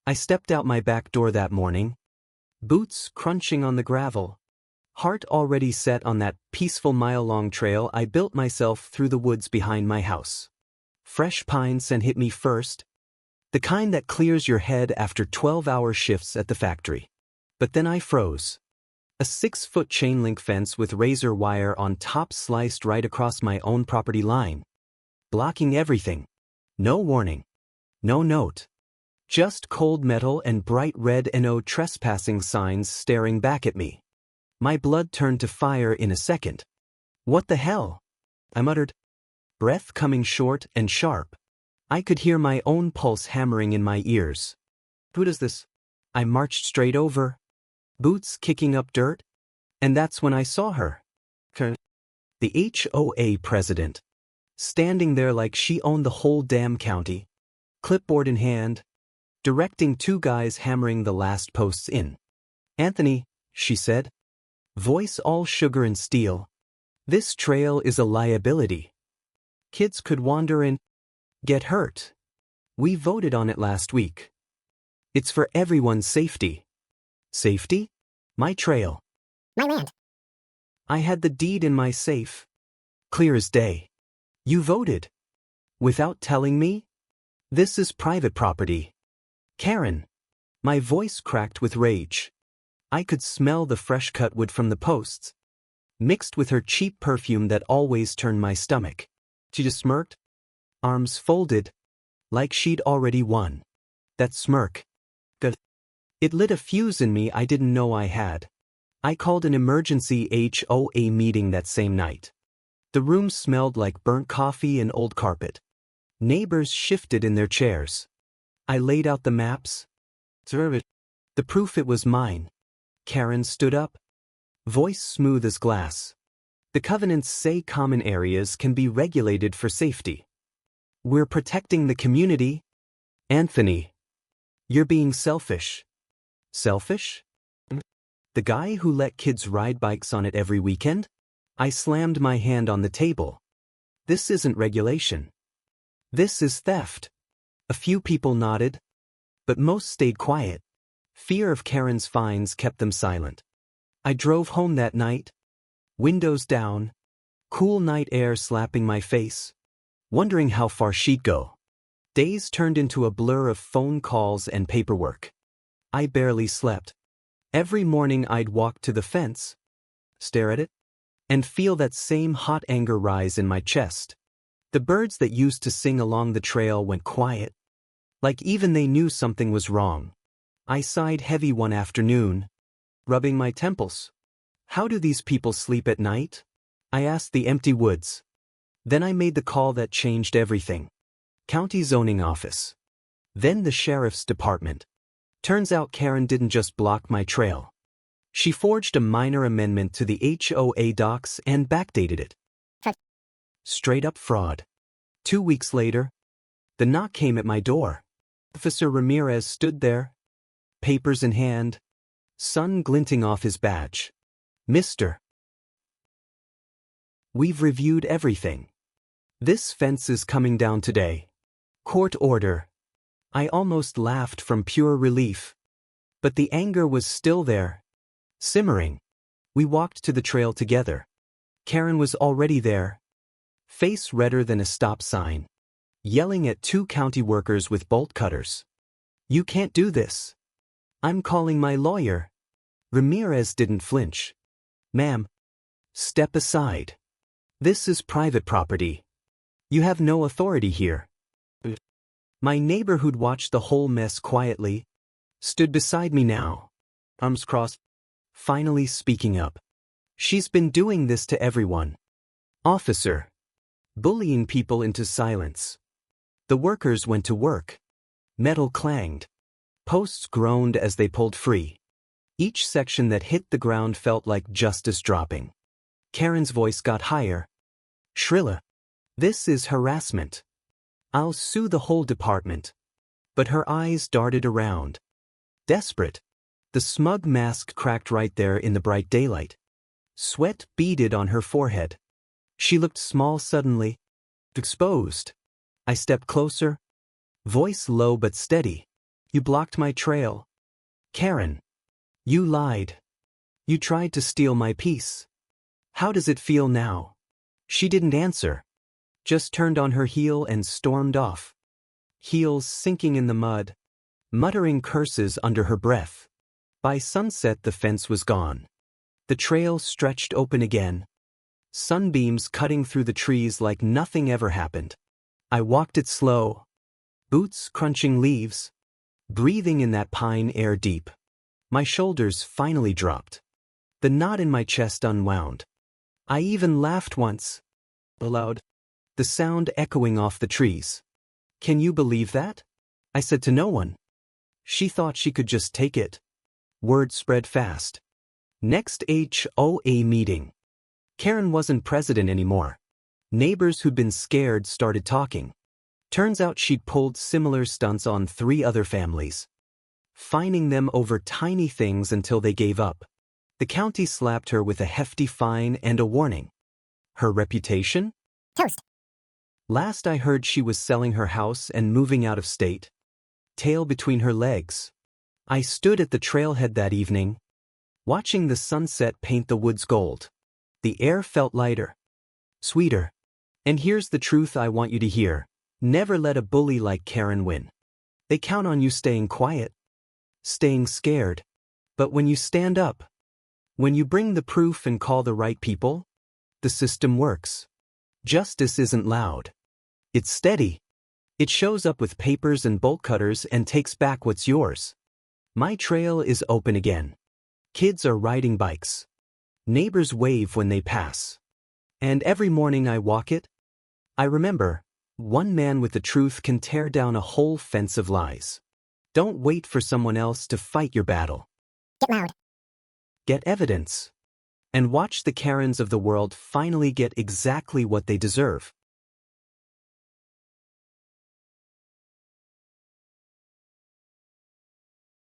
I stepped out my back door that morning, boots crunching on the gravel, heart already set on that peaceful mile-long trail I built myself through the woods behind my house. Fresh pine scent hit me first, the kind that clears your head after 12-hour shifts at the factory. But then I froze. A 6-foot chain-link fence with razor wire on top sliced right across my own property line, blocking everything. No warning. No note. Just cold metal and bright red "No trespassing" signs staring back at me. My blood turned to fire in a second. What the hell? I muttered, breath coming short and sharp. I could hear my own pulse hammering in my ears. Who does this? I marched straight over, boots kicking up dirt, and that's when I saw her. The HOA president, standing there like she owned the whole damn county, clipboard in hand, directing 2 guys hammering the last posts in. "Anthony," she said, voice all sugar and steel, "this trail is a liability. Kids could wander and get hurt. We voted on it last week. It's for everyone's safety." Safety? My trail. My land. I had the deed in my safe. Clear as day. "You voted? Without telling me? This is private property. Karen." My voice cracked with rage. I could smell the fresh-cut wood from the posts, mixed with her cheap perfume that always turned my stomach. She just smirked, arms folded, like she'd already won. That smirk. It lit a fuse in me I didn't know I had. I called an emergency HOA meeting that same night. The room smelled like burnt coffee and old carpet. Neighbors shifted in their chairs. I laid out the maps. The proof it was mine. Karen stood up, voice smooth as glass. "The covenants say common areas can be regulated for safety. We're protecting the community." "Anthony, you're being selfish." "Selfish? The guy who let kids ride bikes on it every weekend?" I slammed my hand on the table. "This isn't regulation. This is theft." A few people nodded, but most stayed quiet. Fear of Karen's fines kept them silent. I drove home that night, windows down, cool night air slapping my face, wondering how far she'd go. Days turned into a blur of phone calls and paperwork. I barely slept. Every morning I'd walk to the fence, stare at it, and feel that same hot anger rise in my chest. The birds that used to sing along the trail went quiet, like even they knew something was wrong. I sighed heavy one afternoon, rubbing my temples. How do these people sleep at night? I asked the empty woods. Then I made the call that changed everything. County zoning office. Then the sheriff's department. Turns out Karen didn't just block my trail. She forged a minor amendment to the HOA docs and backdated it. Straight up fraud. 2 weeks later, the knock came at my door. Officer Ramirez stood there, papers in hand, sun glinting off his badge. "Mister, we've reviewed everything. This fence is coming down today. Court order." I almost laughed from pure relief. But the anger was still there, simmering. We walked to the trail together. Karen was already there, face redder than a stop sign, yelling at 2 county workers with bolt cutters. "You can't do this. I'm calling my lawyer." Ramirez didn't flinch. "Ma'am, step aside. This is private property. You have no authority here." My neighbor, who'd watched the whole mess quietly, stood beside me now, arms crossed, finally speaking up. "She's been doing this to everyone. Officer. Bullying people into silence." The workers went to work. Metal clanged. Posts groaned as they pulled free. Each section that hit the ground felt like justice dropping. Karen's voice got higher, shriller. "This is harassment. I'll sue the whole department." But her eyes darted around. Desperate. The smug mask cracked right there in the bright daylight. Sweat beaded on her forehead. She looked small suddenly, exposed. I stepped closer, voice low but steady. You blocked my trail. Karen. You lied. You tried to steal my peace. How does it feel now? She didn't answer. Just turned on her heel and stormed off. Heels sinking in the mud, muttering curses under her breath. By sunset the fence was gone. The trail stretched open again. Sunbeams cutting through the trees like nothing ever happened. I walked it slow. Boots crunching leaves. Breathing in that pine air deep. My shoulders finally dropped. The knot in my chest unwound. I even laughed once. Aloud. The sound echoing off the trees. Can you believe that? I said to no one. She thought she could just take it. Word spread fast. Next HOA meeting. Karen wasn't president anymore. Neighbors who'd been scared started talking. Turns out she'd pulled similar stunts on 3 other families. Fining them over tiny things until they gave up. The county slapped her with a hefty fine and a warning. Her reputation? Toast. Last I heard she was selling her house and moving out of state. Tail between her legs. I stood at the trailhead that evening, watching the sunset paint the woods gold. The air felt lighter, sweeter. And here's the truth I want you to hear. Never let a bully like Karen win. They count on you staying quiet, staying scared. But when you stand up, when you bring the proof and call the right people, the system works. Justice isn't loud. It's steady. It shows up with papers and bolt cutters and takes back what's yours. My trail is open again. Kids are riding bikes. Neighbors wave when they pass. And every morning I walk it, I remember, one man with the truth can tear down a whole fence of lies. Don't wait for someone else to fight your battle. Get loud. Get evidence. And watch the Karens of the world finally get exactly what they deserve.